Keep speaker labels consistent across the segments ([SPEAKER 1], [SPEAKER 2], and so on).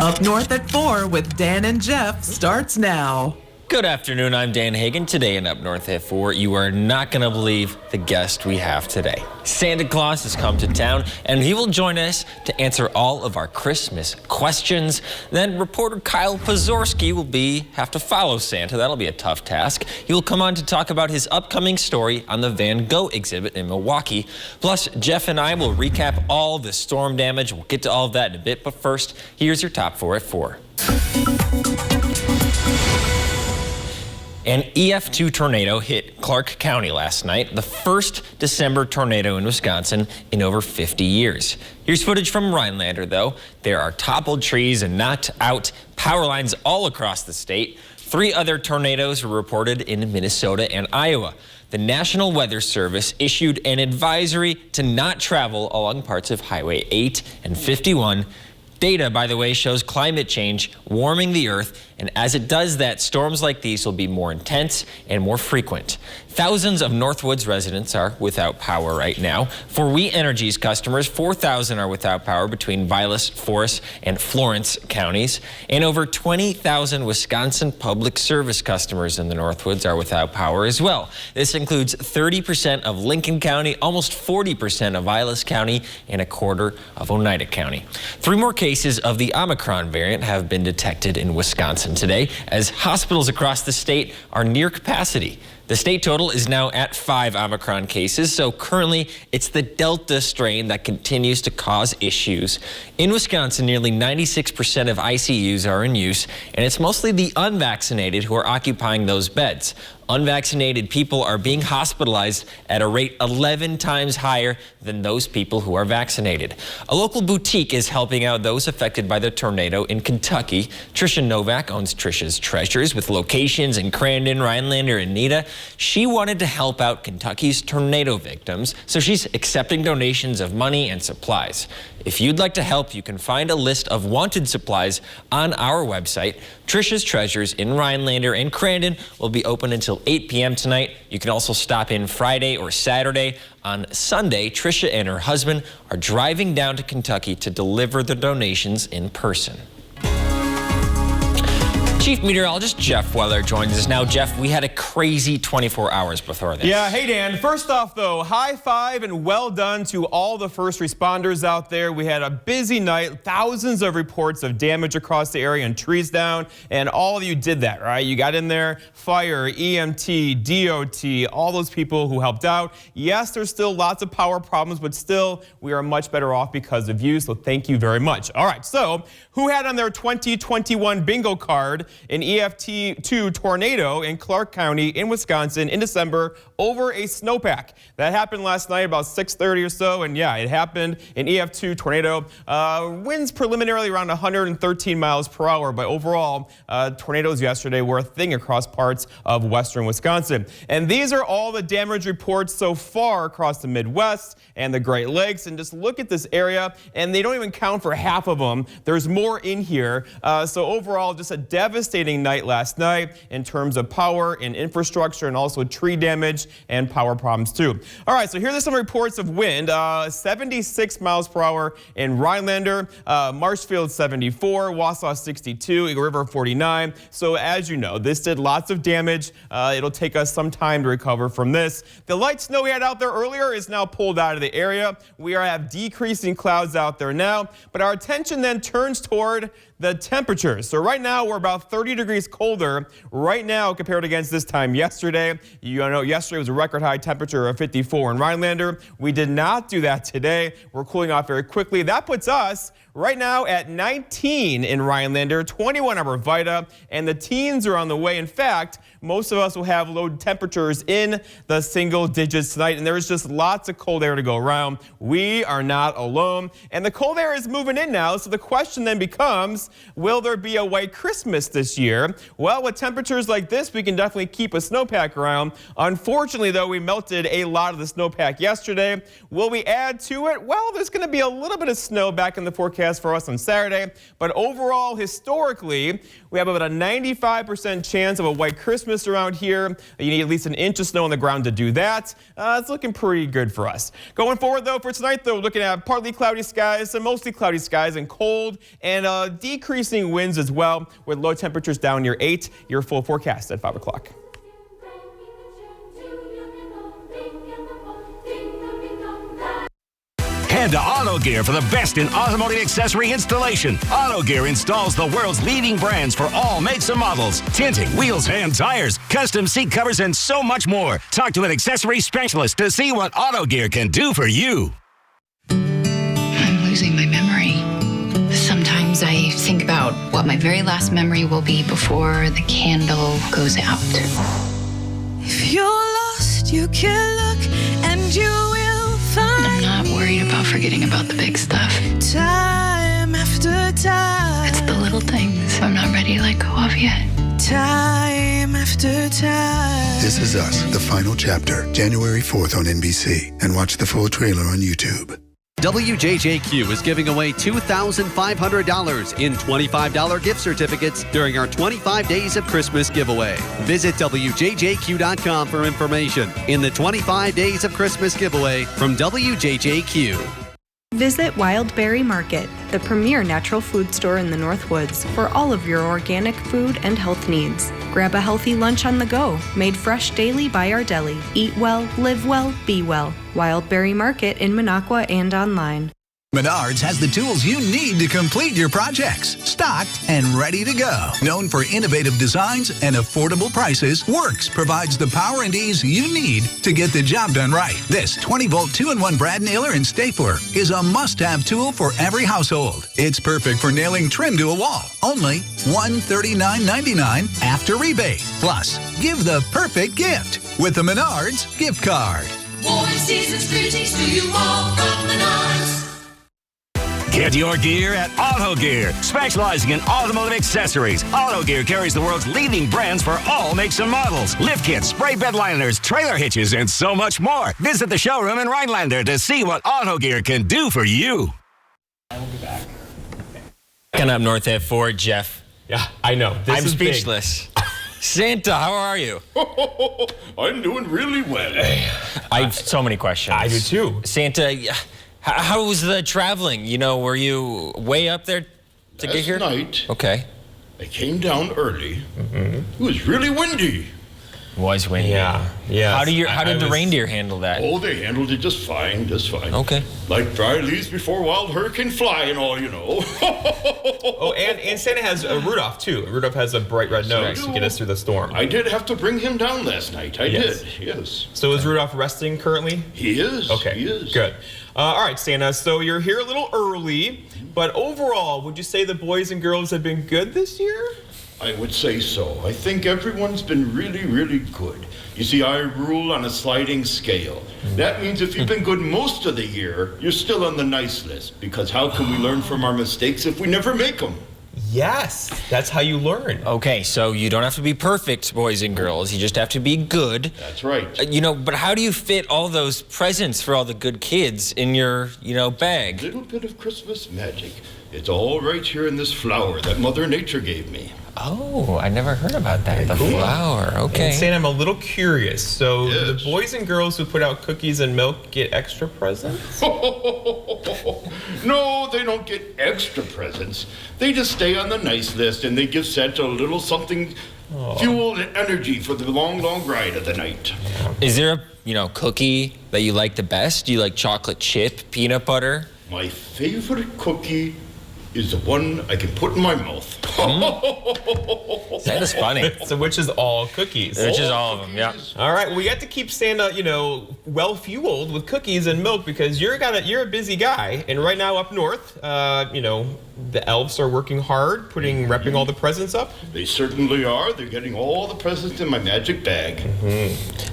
[SPEAKER 1] Up North at 4 with Dan and Jeff starts now.
[SPEAKER 2] Good afternoon, I'm Dan Hagan. Today in Up North at 4, you are not going to believe the guest we have today. Santa Claus has come to town, and he will join us to answer all of our Christmas questions. Then reporter Kyle Pozorski will have to follow Santa. That'll be a tough task. He will come on to talk about his upcoming story on the Van Gogh exhibit in Milwaukee. Plus, Jeff and I will recap all the storm damage. We'll get to all of that in a bit, but first, here's your top 4 at 4. An Ef2 tornado hit Clark County last night, the first December tornado in Wisconsin in over 50 years. Here's footage from Rhinelander, though. There are toppled trees and knocked out power lines all across the state. 3 other tornadoes were reported in Minnesota and Iowa. The National Weather Service issued an advisory to not travel along parts of Highway 8 and 51. Data, by the way, shows climate change warming the earth, and as it does that, storms like these will be more intense and more frequent. Thousands of Northwoods residents are without power right now. For We Energy's customers, 4,000 are without power between Vilas, Forest, and Florence counties. And over 20,000 Wisconsin Public Service customers in the Northwoods are without power as well. This includes 30% of Lincoln County, almost 40% of Vilas County, and a quarter of Oneida County. 3 more cases of the Omicron variant have been detected in Wisconsin today, as hospitals across the state are near capacity. The state total is now at 5 Omicron cases, so currently it's the Delta strain that continues to cause issues. In Wisconsin, nearly 96% of ICUs are in use, and it's mostly the unvaccinated who are occupying those beds. Unvaccinated people are being hospitalized at a rate 11 times higher than those people who are vaccinated. A local boutique is helping out those affected by the tornado in Kentucky. Trisha Novak owns Trisha's Treasures with locations in Crandon, Rhinelander, and Nita. She wanted to help out Kentucky's tornado victims, so she's accepting donations of money and supplies. If you'd like to help, you can find a list of wanted supplies on our website. Trisha's Treasures in Rhinelander and Crandon will be open until 8 p.m. tonight. You can also stop in Friday or Saturday. On Sunday, Trisha and her husband are driving down to Kentucky to deliver the donations in person. Chief Meteorologist Jeff Weller joins us now. Jeff, we had a crazy 24 hours before this.
[SPEAKER 3] Yeah, hey Dan. First off though, high five and well done to all the first responders out there. We had a busy night, thousands of reports of damage across the area and trees down, and all of you did that, right? You got in there, fire, EMT, DOT, all those people who helped out. Yes, there's still lots of power problems, but still we are much better off because of you, so thank you very much. All right, so who had on their 2021 bingo card an Ef2 tornado in Clark County in Wisconsin in December over a snowpack? That happened last night about 6:30 or so, and yeah, it happened, an Ef2 tornado. Winds preliminarily around 113 miles per hour, but overall, tornadoes yesterday were a thing across parts of western Wisconsin. And these are all the damage reports so far across the Midwest and the Great Lakes. And just look at this area, and they don't even count for half of them. There's more in here. So overall, just a devastating night last night in terms of power and infrastructure, and also tree damage and power problems too. All right, so here are some reports of wind. 76 miles per hour in Rhinelander, Marshfield 74, Wausau 62, Eagle River 49. So as you know, this did lots of damage. It'll take us some time to recover from this. The light snow we had out there earlier is now pulled out of the area. We have decreasing clouds out there now, but our attention then turns toward the temperatures. So right now we're about 30 degrees colder right now compared against this time yesterday. You know, yesterday was a record high temperature of 54 in Rhinelander. We did not do that today. We're cooling off very quickly. That puts us right now at 19 in Rhinelander, 21 over Vida, and the teens are on the way. In fact, most of us will have low temperatures in the single digits tonight, and there's just lots of cold air to go around. We are not alone, and the cold air is moving in now, so the question then becomes, will there be a white Christmas this year. Well, with temperatures like this, we can definitely keep a snowpack around. Unfortunately, though, we melted a lot of the snowpack yesterday. Will we add to it? Well, there's going to be a little bit of snow back in the forecast for us on Saturday. But overall, historically, we have about a 95% chance of a white Christmas around here. You need at least an inch of snow on the ground to do that. It's looking pretty good for us. Going forward, though, for tonight, though, looking at partly cloudy skies, some mostly cloudy skies, and cold and decreasing winds as well, with low temperatures down near 8. Your full forecast at 5 o'clock.
[SPEAKER 4] Head to Auto Gear for the best in automotive accessory installation. Auto Gear installs the world's leading brands for all makes and models. Tinting, wheels and tires, custom seat covers, and so much more. Talk to an accessory specialist to see what Auto Gear can do for you.
[SPEAKER 5] I'm losing my memory. Sometimes I think about what my very last memory will be before the candle goes out.
[SPEAKER 6] If you're lost, you can look and you will find.
[SPEAKER 5] I'm not worried about forgetting about the big stuff.
[SPEAKER 6] Time after time.
[SPEAKER 5] It's the little things I'm not ready to let go of yet.
[SPEAKER 6] Time after time.
[SPEAKER 7] This Is Us, the final chapter, January 4th on NBC. And watch the full trailer on YouTube.
[SPEAKER 8] WJJQ is giving away $2,500 in $25 gift certificates during our 25 Days of Christmas giveaway. Visit WJJQ.com for information in the 25 Days of Christmas giveaway from WJJQ.
[SPEAKER 9] Visit Wildberry Market, the premier natural food store in the Northwoods, for all of your organic food and health needs. Grab a healthy lunch on the go, made fresh daily by our deli. Eat well, live well, be well. Wildberry Market in Minocqua and online.
[SPEAKER 10] Menards has the tools you need to complete your projects. Stocked and ready to go. Known for innovative designs and affordable prices, Works provides the power and ease you need to get the job done right. This 20-volt 2-in-1 brad nailer and stapler is a must-have tool for every household. It's perfect for nailing trim to a wall. Only $139.99 after rebate. Plus, give the perfect gift with the Menards gift card.
[SPEAKER 6] Warm season's greetings to you all from Menards.
[SPEAKER 4] Get your gear at Auto Gear, specializing in automotive accessories. Auto Gear carries the world's leading brands for all makes and models. Lift kits, spray bed liners, trailer hitches, and so much more. Visit the showroom in Rhinelander to see what Auto Gear can do for you.
[SPEAKER 3] I will be back.
[SPEAKER 2] Coming up north at 4, Jeff.
[SPEAKER 3] Yeah, I know.
[SPEAKER 2] I'm speechless. Santa, how are you?
[SPEAKER 11] I'm doing really well.
[SPEAKER 2] I have so many questions.
[SPEAKER 3] I do too.
[SPEAKER 2] Santa, how was the traveling? You know, were you way up there to get here?
[SPEAKER 11] Last night,
[SPEAKER 2] okay.
[SPEAKER 11] I came down early. It was really windy.
[SPEAKER 2] Was windy.
[SPEAKER 3] Yeah.
[SPEAKER 2] How did the reindeer handle that?
[SPEAKER 11] Oh, they handled it just fine, just fine.
[SPEAKER 2] Okay.
[SPEAKER 11] Like dry leaves before wild hurricane fly and all, you know.
[SPEAKER 3] Oh, and Santa has a Rudolph, too. Rudolph has a bright red nose to get us through the storm.
[SPEAKER 11] I did have to bring him down last night. I did, yes.
[SPEAKER 3] So is Rudolph resting currently?
[SPEAKER 11] He is.
[SPEAKER 3] Okay.
[SPEAKER 11] He is.
[SPEAKER 3] Good. All right, Santa, so you're here a little early, but overall, would you say the boys and girls have been good this year?
[SPEAKER 11] I would say so. I think everyone's been really, really good. You see, I rule on a sliding scale. That means if you've been good most of the year, you're still on the nice list, because how can we learn from our mistakes if we never make them?
[SPEAKER 3] Yes, that's how you learn.
[SPEAKER 2] Okay, so you don't have to be perfect, boys and girls. You just have to be good.
[SPEAKER 11] That's right.
[SPEAKER 2] But how do you fit all those presents for all the good kids in your, bag?
[SPEAKER 11] A little bit of Christmas magic. It's all right here in this flower that Mother Nature gave me.
[SPEAKER 2] Oh, I never heard about that. The flower, okay.
[SPEAKER 3] And Santa, I'm a little curious. So
[SPEAKER 11] Yes.
[SPEAKER 3] the boys and girls who put out cookies and milk get extra presents?
[SPEAKER 11] No, they don't get extra presents. They just stay on the nice list, and they give Santa a little something, fuel and energy for the long, long ride of the night.
[SPEAKER 2] Is there a, cookie that you like the best? Do you like chocolate chip, peanut butter?
[SPEAKER 11] My favorite cookie is the one I can put in my mouth.
[SPEAKER 2] That is funny.
[SPEAKER 3] So which is all cookies?
[SPEAKER 2] Which is all of them, yeah.
[SPEAKER 3] All right, we have to keep Santa, well fueled with cookies and milk because you're a busy guy, and right now up north, the elves are working hard, wrapping all the presents up.
[SPEAKER 11] They certainly are. They're getting all the presents in my magic bag.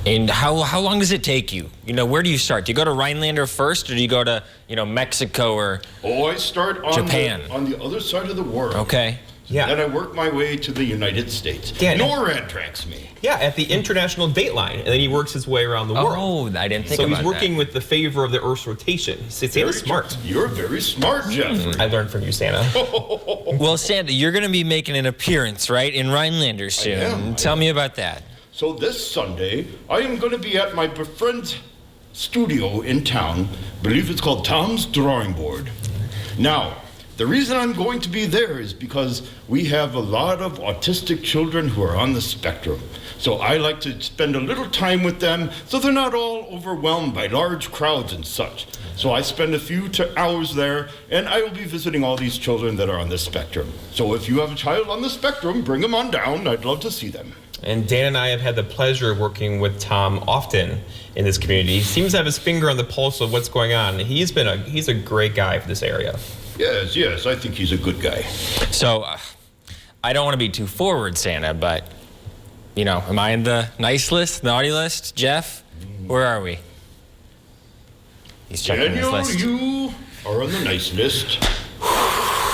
[SPEAKER 2] And how long does it take you? Where do you start? Do you go to Rhinelander first, or do you go to Mexico or
[SPEAKER 11] I start on
[SPEAKER 2] Japan?
[SPEAKER 11] on the other side of the world.
[SPEAKER 2] Okay.
[SPEAKER 3] Yeah.
[SPEAKER 11] Then I work my way to the United States.
[SPEAKER 3] Yeah,
[SPEAKER 11] NORAD tracks me.
[SPEAKER 3] Yeah, at the International Dateline, and then he works his way around the world.
[SPEAKER 2] Oh, I didn't think
[SPEAKER 3] so
[SPEAKER 2] about
[SPEAKER 3] he's working with the favor of the Earth's rotation. Santa's smart.
[SPEAKER 11] You're very smart, Jeff.
[SPEAKER 3] I learned from you, Santa.
[SPEAKER 2] Well, Santa, you're going to be making an appearance, right, in Rhinelander soon. Tell me about that.
[SPEAKER 11] So this Sunday, I am going to be at my friend's studio in town. I believe it's called Tom's Drawing Board. Now, the reason I'm going to be there is because we have a lot of autistic children who are on the spectrum. So I like to spend a little time with them so they're not all overwhelmed by large crowds and such. So I spend a few hours there, and I will be visiting all these children that are on the spectrum. So if you have a child on the spectrum, bring them on down. I'd love to see them.
[SPEAKER 3] And Dan and I have had the pleasure of working with Tom often in this community. He seems to have his finger on the pulse of what's going on. He's a great guy for this area.
[SPEAKER 11] Yes, I think he's a good guy.
[SPEAKER 2] So, I don't want to be too forward, Santa, but, you know, am I in the nice list, naughty list? Jeff, where are we? He's checking his list.
[SPEAKER 11] You are on the nice list.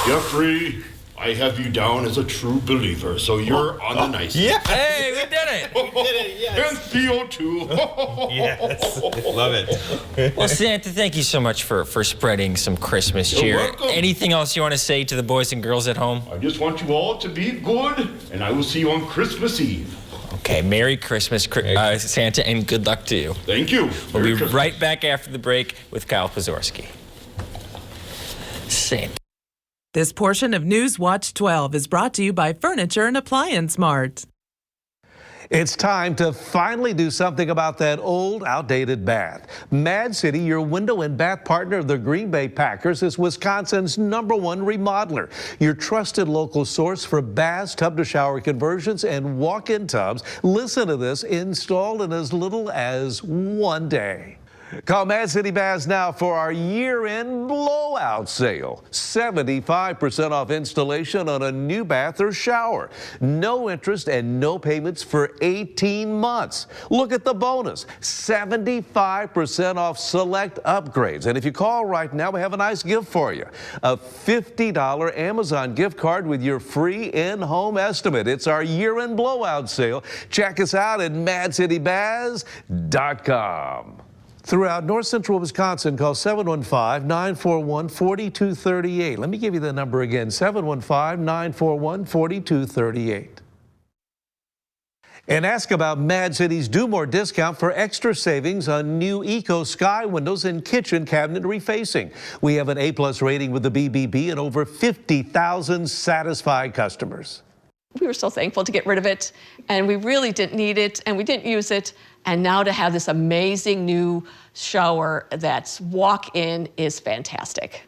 [SPEAKER 11] Jeffrey, I have you down as a true believer, so you're on the nice list.
[SPEAKER 3] Yeah.
[SPEAKER 2] Hey, we did it.
[SPEAKER 3] We did it, yes.
[SPEAKER 11] And Theo, too.
[SPEAKER 3] Yes, love it.
[SPEAKER 2] Well, Santa, thank you so much for spreading some Christmas cheer.
[SPEAKER 11] You're welcome.
[SPEAKER 2] Anything else you want to say to the boys and girls at home?
[SPEAKER 11] I just want you all to be good, and I will see you on Christmas Eve.
[SPEAKER 2] Okay, Merry Christmas, Santa, and good luck to you.
[SPEAKER 11] Thank you.
[SPEAKER 2] We'll be right back after the break with Kyle Pazorski. Santa.
[SPEAKER 1] This portion of News Watch 12 is brought to you by Furniture and Appliance Mart.
[SPEAKER 12] It's time to finally do something about that old, outdated bath. Mad City, your window and bath partner of the Green Bay Packers, is Wisconsin's #1 remodeler. Your trusted local source for baths, tub-to-shower conversions, and walk-in tubs. Listen to this, installed in as little as 1 day. Call Mad City Baths now for our year-end blowout sale. 75% off installation on a new bath or shower. No interest and no payments for 18 months. Look at the bonus, 75% off select upgrades. And if you call right now, we have a nice gift for you. A $50 Amazon gift card with your free in-home estimate. It's our year-end blowout sale. Check us out at madcitybaths.com. Throughout north central Wisconsin, call 715-941-4238. Let me give you the number again, 715-941-4238. And ask about Mad City's Do More discount for extra savings on new Eco Sky windows and kitchen cabinet refacing. We have an A+ rating with the BBB and over 50,000 satisfied customers.
[SPEAKER 13] We were so thankful to get rid of it, and we really didn't need it, and we didn't use it. And now to have this amazing new shower that's walk-in is fantastic.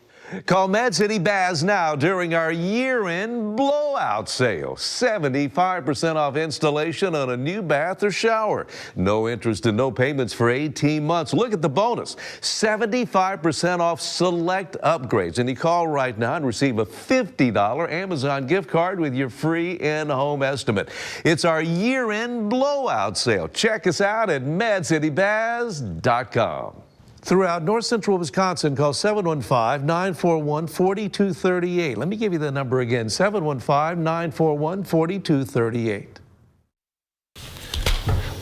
[SPEAKER 12] Call Mad City Baths now during our year-end blowout sale. 75% off installation on a new bath or shower. No interest and no payments for 18 months. Look at the bonus. 75% off select upgrades. And you call right now and receive a $50 Amazon gift card with your free in-home estimate. It's our year-end blowout sale. Check us out at madcitybaths.com. Throughout north central Wisconsin, call 715-941-4238. Let me give you the number again, 715-941-4238.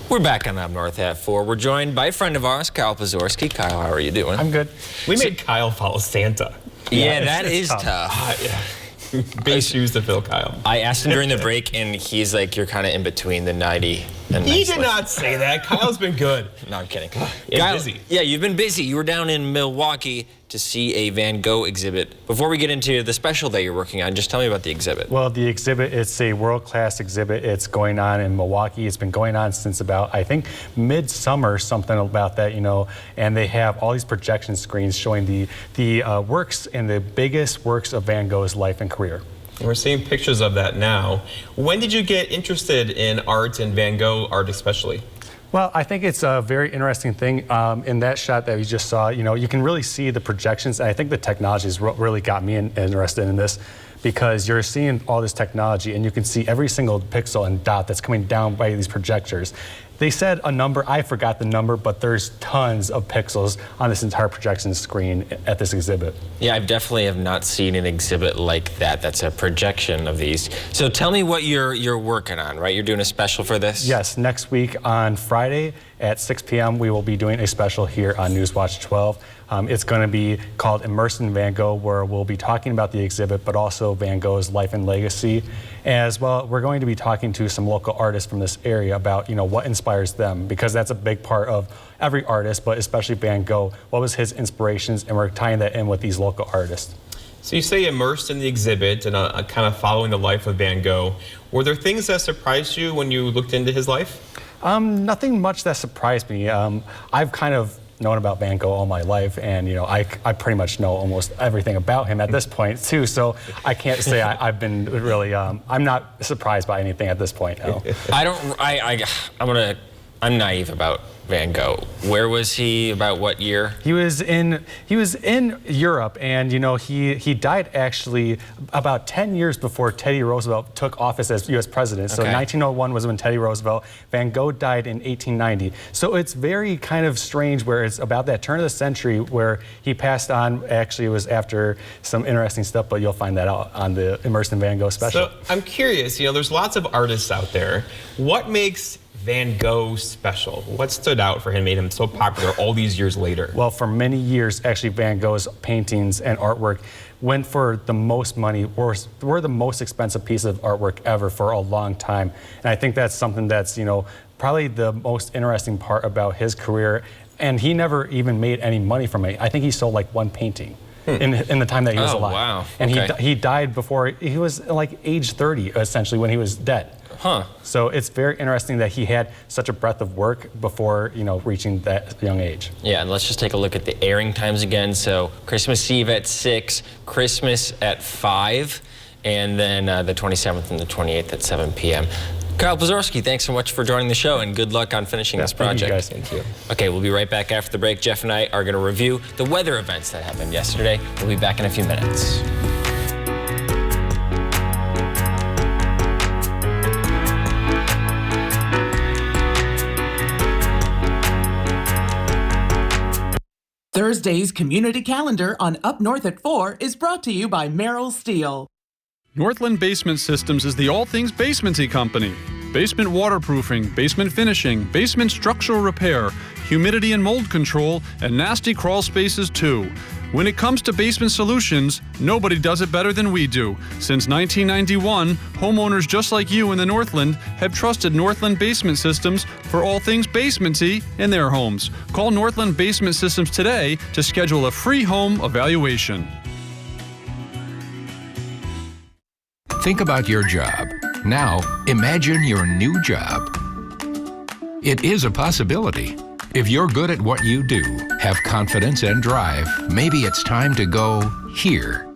[SPEAKER 2] We're back on Up North at 4. We're joined by a friend of ours, Kyle Pazorski. Kyle, how are you doing?
[SPEAKER 14] I'm good.
[SPEAKER 3] We made Kyle follow Santa.
[SPEAKER 2] Yeah, that is tough.
[SPEAKER 3] Yeah. Big shoes to fill, Kyle.
[SPEAKER 2] I asked him during the break, and he's like, you're kind of in between the 90 and
[SPEAKER 3] He
[SPEAKER 2] nice
[SPEAKER 3] did
[SPEAKER 2] list.
[SPEAKER 3] not say that. Kyle's been good.
[SPEAKER 2] No, I'm kidding.
[SPEAKER 3] Kyle, busy.
[SPEAKER 2] Yeah, you've been busy. You were down in Milwaukee to see a Van Gogh exhibit. Before we get into the special that you're working on, just tell me about the exhibit.
[SPEAKER 14] Well, the exhibit, it's a world-class exhibit. It's going on in Milwaukee. It's been going on since about, I think, midsummer, something about that, you know, and they have all these projection screens showing the works and the biggest works of Van Gogh's life and career.
[SPEAKER 3] We're seeing pictures of that now. When did you get interested in art and Van Gogh art especially?
[SPEAKER 14] Well, I think it's a very interesting thing. In that shot that we just saw, you know, you can really see the projections. And I think the technology has really got me interested in this, because you're seeing all this technology and you can see every single pixel and dot that's coming down by these projectors. They said a number, I forgot the number, but there's tons of pixels on this entire projection screen at this exhibit.
[SPEAKER 2] Yeah, I definitely have not seen an exhibit like that. That's a projection of these. So tell me what you're working on, right? You're doing a special for this?
[SPEAKER 14] Yes, next week on Friday at 6 p.m. we will be doing a special here on Newswatch 12. It's going to be called Immersing Van Gogh, where we'll be talking about the exhibit, but also Van Gogh's life and legacy. As well, we're going to be talking to some local artists from this area about, what inspires them, because that's a big part of every artist, but especially Van Gogh. What was his inspirations? And we're tying that in with these local artists.
[SPEAKER 3] So you say immersed in the exhibit and kind of following the life of Van Gogh. Were there things that surprised you when you looked into his life?
[SPEAKER 14] Nothing much that surprised me. I've kind of known about Van Gogh all my life, and I pretty much know almost everything about him at this point too. So I can't say I've been really. I'm not surprised by anything at this point. No.
[SPEAKER 2] I'm naive about Van Gogh. Where was he? About what year?
[SPEAKER 14] He was in Europe, and he died actually about 10 years before Teddy Roosevelt took office as U.S. president. So 1901 was when Teddy Roosevelt. Van Gogh died in 1890. So it's very kind of strange where it's about that turn of the century where he passed on. Actually, it was after some interesting stuff, but you'll find that out on the Immersing Van Gogh special.
[SPEAKER 3] So I'm curious. There's lots of artists out there. What makes Van Gogh special? What stood out for him, made him so popular all these years later?
[SPEAKER 14] Well, for many years, actually, Van Gogh's paintings and artwork went for the most money, or were the most expensive piece of artwork ever for a long time. And I think that's something that's, probably the most interesting part about his career. And he never even made any money from it. I think he sold like one painting in the time that he was alive.
[SPEAKER 2] Wow.
[SPEAKER 14] And he died before, he was like age 30, essentially, when he was dead.
[SPEAKER 2] Huh.
[SPEAKER 14] So it's very interesting that he had such a breadth of work before, reaching that young age.
[SPEAKER 2] Yeah, and let's just take a look at the airing times again. So Christmas Eve at 6, Christmas at 5, and then the 27th and the 28th at 7 p.m. Kyle Blazorski, thanks so much for joining the show, and good luck on finishing this project.
[SPEAKER 14] Thank you, guys. Thank you.
[SPEAKER 2] Okay, we'll be right back after the break. Jeff and I are going to review the weather events that happened yesterday. We'll be back in a few minutes.
[SPEAKER 1] Thursday's community calendar on Up North at 4 is brought to you by Merrill Steel.
[SPEAKER 15] Northland Basement Systems is the all things basementy company. Basement waterproofing, basement finishing, basement structural repair, humidity and mold control, and nasty crawl spaces too. When it comes to basement solutions, nobody does it better than we do. Since 1991, homeowners just like you in the Northland have trusted Northland Basement Systems for all things basementy in their homes. Call Northland Basement Systems today to schedule a free home evaluation.
[SPEAKER 16] Think about your job. Now, imagine your new job. It is a possibility. If you're good at what you do, have confidence and drive, maybe it's time to go here.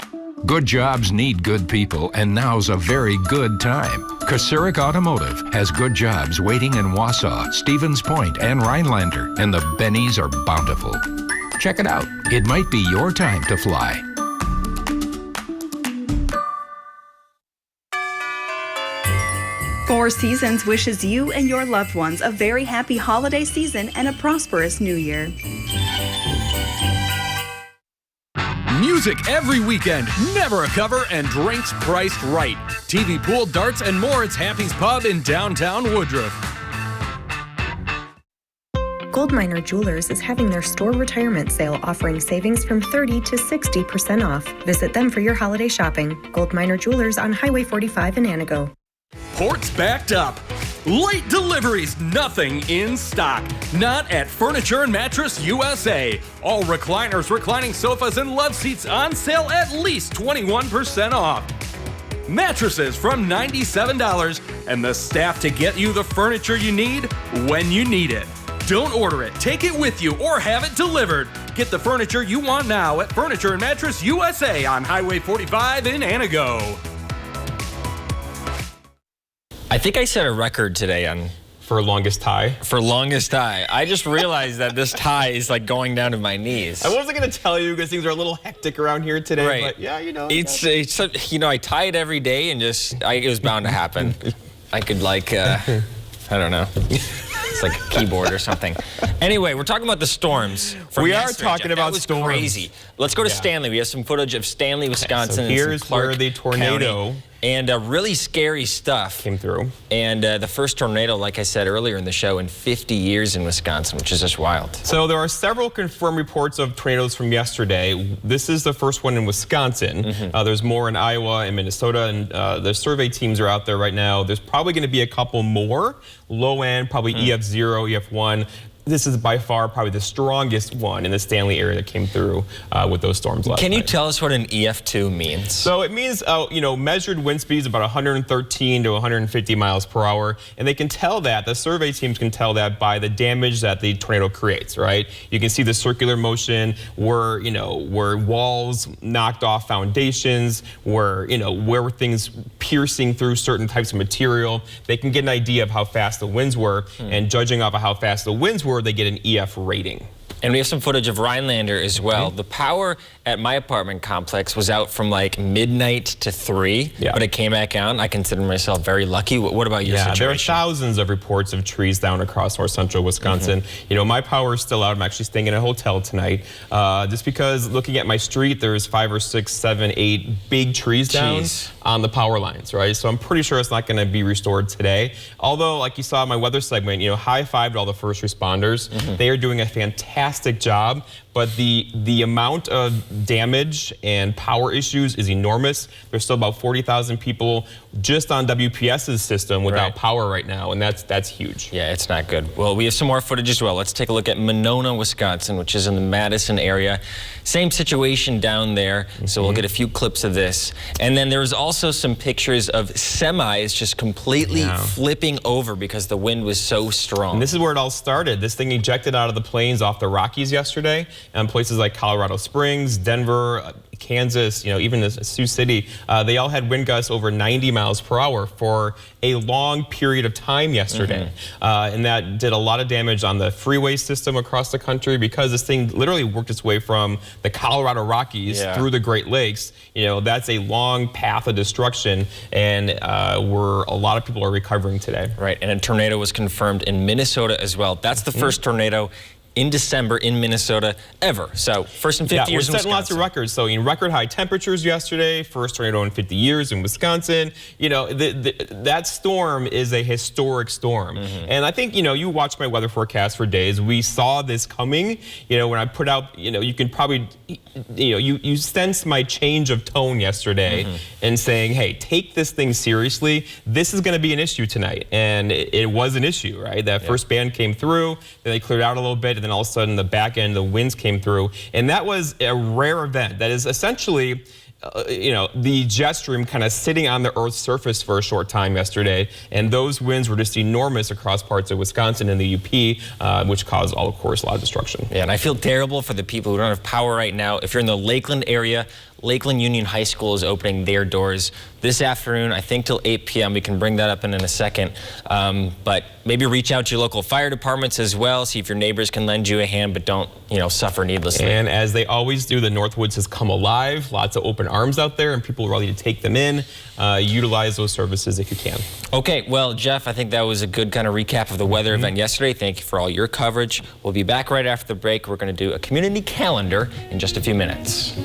[SPEAKER 16] Good jobs need good people, and now's a very good time. Kosurik Automotive has good jobs waiting in Wausau, Stevens Point, and Rhinelander, and the bennies are bountiful. Check it out. It might be your time to fly.
[SPEAKER 17] Four Seasons wishes you and your loved ones a very happy holiday season and a prosperous new year.
[SPEAKER 18] Music every weekend, never a cover, and drinks priced right. TV, pool, darts, and more. It's Happy's Pub in downtown Woodruff.
[SPEAKER 9] Goldminer Jewelers is having their store retirement sale offering savings from 30 to 60% off. Visit them for your holiday shopping. Goldminer Jewelers on Highway 45 in Anago.
[SPEAKER 18] Port's backed up. Late deliveries, nothing in stock. Not at Furniture and Mattress USA. All recliners, reclining sofas, and love seats on sale at least 21% off. Mattresses from $97 and the staff to get you the furniture you need when you need it. Don't order it, take it with you, or have it delivered. Get the furniture you want now at Furniture and Mattress USA on Highway 45 in Anago.
[SPEAKER 2] I think I set a record today
[SPEAKER 3] for longest tie.
[SPEAKER 2] For longest tie. I just realized that this tie is like going down to my knees.
[SPEAKER 3] I wasn't going to tell you because things are a little hectic around here today.
[SPEAKER 2] Right.
[SPEAKER 3] But yeah,
[SPEAKER 2] It's I tie it every day and it was bound to happen. I could I don't know. looks like a keyboard or something. Anyway, we're talking about the storms.
[SPEAKER 3] We are talking
[SPEAKER 2] Jeff.
[SPEAKER 3] about
[SPEAKER 2] that was
[SPEAKER 3] storms.
[SPEAKER 2] Crazy. Let's go to Stanley. We have some footage of Stanley, Wisconsin.
[SPEAKER 3] So here's where the tornado
[SPEAKER 2] County. And really scary stuff
[SPEAKER 3] came through.
[SPEAKER 2] And the first tornado, like I said earlier in the show, in 50 years in Wisconsin, which is just wild.
[SPEAKER 3] So there are several confirmed reports of tornadoes from yesterday. This is the first one in Wisconsin. There's more in Iowa and Minnesota, and the survey teams are out there right now. There's probably going to be a couple more. Low end, probably EF0, EF1. This is by far probably the strongest one in the Stanley area that came through with those storms last night.
[SPEAKER 2] Can you tell us what an Ef2 means?
[SPEAKER 3] So it means, measured wind speeds about 113 to 150 miles per hour. And they can tell that, the survey teams can tell that by the damage that the tornado creates, right? You can see the circular motion where walls knocked off foundations, where things piercing through certain types of material. They can get an idea of how fast the winds were. And judging off of how fast the winds were, they get an EF rating.
[SPEAKER 2] And we have some footage of Rhinelander as well. The power at my apartment complex was out from like midnight to 3, but it came back on. I consider myself very lucky. What about your situation?
[SPEAKER 3] There are thousands of reports of trees down across north central Wisconsin. My power is still out. I'm actually staying in a hotel tonight. Just because looking at my street, there's 5 or 6, 7, 8 big trees down on the power lines, right? So I'm pretty sure it's not going to be restored today. Although, like you saw in my weather segment, high five to all the first responders. They are doing a fantastic job, but the amount of damage and power issues is enormous. There's still about 40,000 people just on WPS's system without power right now, and that's huge.
[SPEAKER 2] Yeah, it's not good. Well, we have some more footage as well. Let's take a look at Monona, Wisconsin, which is in the Madison area. Same situation down there, so we'll get a few clips of this. And then there's also some pictures of semis just completely flipping over because the wind was so strong.
[SPEAKER 3] And this is where it all started. This thing ejected out of the plains off the Rockies yesterday, and places like Colorado Springs, Denver, Kansas, even Sioux City, they all had wind gusts over 90 miles per hour for a long period of time yesterday. And that did a lot of damage on the freeway system across the country because this thing literally worked its way from the Colorado Rockies through the Great Lakes. That's a long path of destruction, and where a lot of people are recovering today.
[SPEAKER 2] Right, and a tornado was confirmed in Minnesota as well. That's the first tornado in December in Minnesota ever. So first in 50 years in Wisconsin.
[SPEAKER 3] We're setting lots of records. So record high temperatures yesterday, first tornado in 50 years in Wisconsin. That storm is a historic storm. And I think, you watched my weather forecast for days. We saw this coming. When I put out, you can probably, you sensed my change of tone yesterday and saying, hey, take this thing seriously. This is going to be an issue tonight. And it was an issue, right? That first band came through, then they cleared out a little bit, and then all of a sudden the back end, the winds came through. And that was a rare event. That is essentially, the jet stream kind of sitting on the Earth's surface for a short time yesterday. And those winds were just enormous across parts of Wisconsin and the UP, which caused, of course, a lot of destruction.
[SPEAKER 2] Yeah, and I feel terrible for the people who don't have power right now. If you're in the Lakeland area, Lakeland Union High School is opening their doors this afternoon, I think till 8 p.m. We can bring that up in a second. But maybe reach out to your local fire departments as well. See if your neighbors can lend you a hand, but don't, suffer needlessly.
[SPEAKER 3] And as they always do, the Northwoods has come alive. Lots of open arms out there, and people are ready to take them in. Utilize those services if you can.
[SPEAKER 2] Okay, well, Jeff, I think that was a good kind of recap of the weather event yesterday. Thank you for all your coverage. We'll be back right after the break. We're going to do a community calendar in just a few minutes.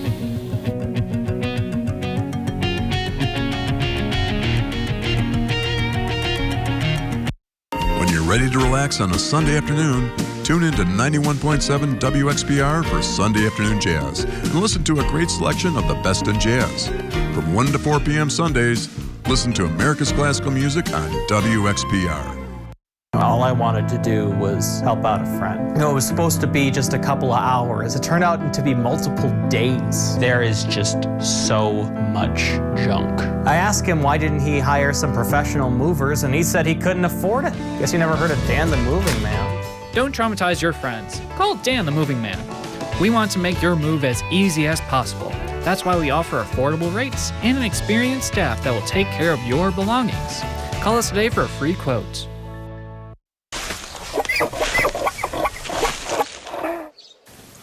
[SPEAKER 19] Ready to relax on a Sunday afternoon? Tune in to 91.7 WXPR for Sunday Afternoon Jazz and listen to a great selection of the best in jazz. From 1 to 4 p.m. Sundays, listen to America's Classical Music on WXPR.
[SPEAKER 20] All I wanted to do was help out a friend. It was supposed to be just a couple of hours. It turned out to be multiple days. There is just so much junk. I asked him why didn't he hire some professional movers, and he said he couldn't afford it. Guess you never heard of Dan the Moving Man.
[SPEAKER 21] Don't traumatize your friends. Call Dan the Moving Man. We want to make your move as easy as possible. That's why we offer affordable rates and an experienced staff that will take care of your belongings. Call us today for a free quote.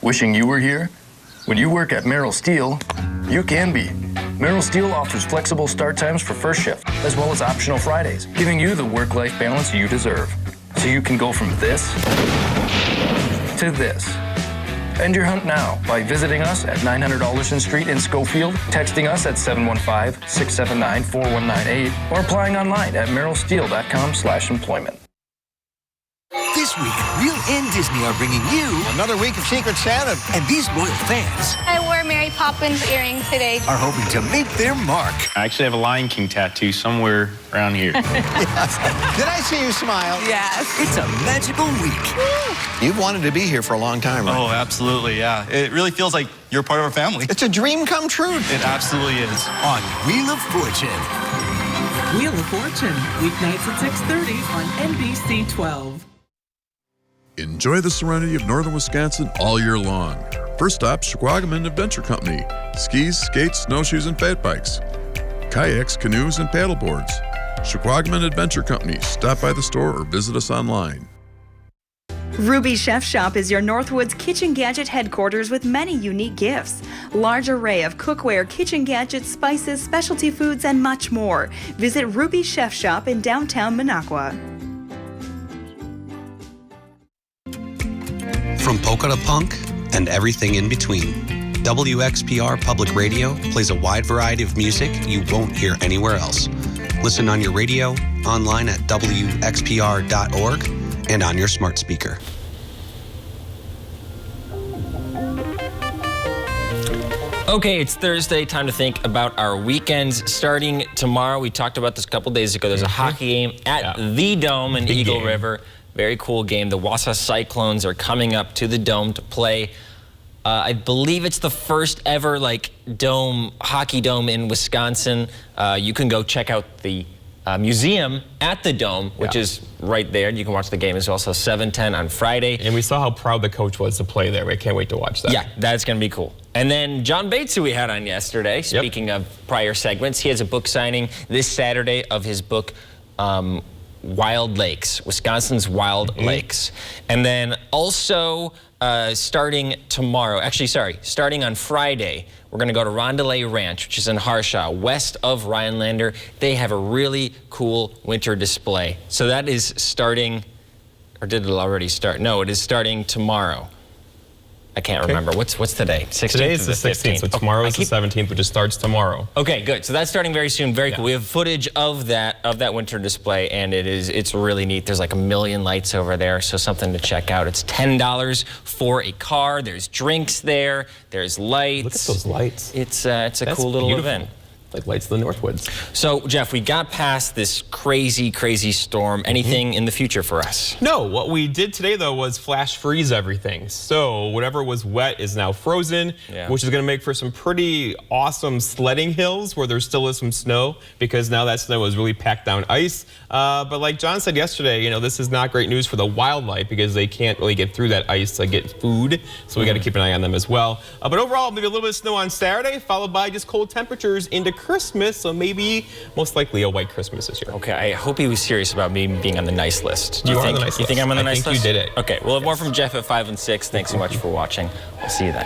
[SPEAKER 22] Wishing you were here? When you work at Merrill Steel, you can be. Merrill Steel offers flexible start times for first shift, as well as optional Fridays, giving you the work-life balance you deserve. so you can go from this to this. End your hunt now by visiting us at 900 Alderson Street in Schofield, texting us at 715-679-4198, or applying online at merrillsteel.com/employment.
[SPEAKER 5] This week, Real and Disney are bringing you another week of Secret Santa. And these loyal fans
[SPEAKER 7] I wore Mary Poppins earrings today.
[SPEAKER 5] are hoping to make their mark.
[SPEAKER 23] I actually have a Lion King tattoo somewhere around here.
[SPEAKER 5] Yes. Did I see you smile?
[SPEAKER 7] Yes.
[SPEAKER 5] It's a magical week. You've wanted to be here for a long time, right?
[SPEAKER 23] Oh, absolutely, yeah. It really feels like you're part of our family.
[SPEAKER 5] It's a dream come true.
[SPEAKER 23] It absolutely is.
[SPEAKER 5] On Wheel of Fortune.
[SPEAKER 1] Wheel of Fortune, weeknights at 6:30 on NBC 12.
[SPEAKER 19] Enjoy the serenity of northern Wisconsin all year long. First stop, Shquagaman Adventure Company. Skis, skates, snowshoes, and fat bikes. Kayaks, canoes, and paddleboards. Shquagaman Adventure Company. Stop by the store or visit us online.
[SPEAKER 17] Ruby Chef Shop is your Northwoods kitchen gadget headquarters with many unique gifts. Large array of cookware, kitchen gadgets, spices, specialty foods, and much more. Visit Ruby Chef Shop in downtown Minocqua.
[SPEAKER 24] From polka to punk and everything in between, WXPR Public Radio plays a wide variety of music you won't hear anywhere else. Listen on your radio, online at WXPR.org, and on your smart speaker.
[SPEAKER 2] Okay, it's Thursday. Time to think about our weekends starting tomorrow. We talked about this a couple days ago. There's a hockey game at the Dome in Eagle River. Very cool game. The Wausau Cyclones are coming up to the Dome to play. I believe it's the first ever hockey dome in Wisconsin. You can go check out the museum at the Dome, which is right there. You can watch the game as well. So 7:10 on Friday.
[SPEAKER 3] And we saw how proud the coach was to play there. We can't wait to watch that.
[SPEAKER 2] Yeah, that's going to be cool. And then John Bates, who we had on yesterday, speaking of prior segments, he has a book signing this Saturday of his book, Wild Lakes, Wisconsin's Wild Lakes. And then also starting on Friday, we're going to go to Rondelay Ranch, which is in Harshaw, west of Rhinelander. They have a really cool winter display. So that is starting, or did it already start? No, it is starting tomorrow. I can't remember. What's today? 16th.
[SPEAKER 3] Today is the 16th, so tomorrow is the 17th, which just starts tomorrow.
[SPEAKER 2] Okay, good. So that's starting very soon. Very cool. We have footage of that winter display, and it's really neat. There's like 1 million lights over there, so something to check out. It's $10 for a car. There's drinks there. There's lights.
[SPEAKER 3] Look at those lights.
[SPEAKER 2] It's a cool little event.
[SPEAKER 3] Like lights of the Northwoods.
[SPEAKER 2] So, Jeff, we got past this crazy, crazy storm. Anything in the future for us?
[SPEAKER 3] No, what we did today, though, was flash freeze everything. So whatever was wet is now frozen, which is going to make for some pretty awesome sledding hills where there still is some snow, because now that snow is really packed down ice. But like John said yesterday, this is not great news for the wildlife because they can't really get through that ice to get food. So we got to keep an eye on them as well. But overall, maybe a little bit of snow on Saturday, followed by just cold temperatures into Christmas, so maybe most likely a white Christmas this year.
[SPEAKER 2] Okay, I hope he was serious about me being on the nice list.
[SPEAKER 3] You are on the nice list.
[SPEAKER 2] You think I'm on the nice list?
[SPEAKER 3] I think you did it.
[SPEAKER 2] Okay, we'll have more from Jeff at 5 and 6. Thanks so much for watching. We'll see you then.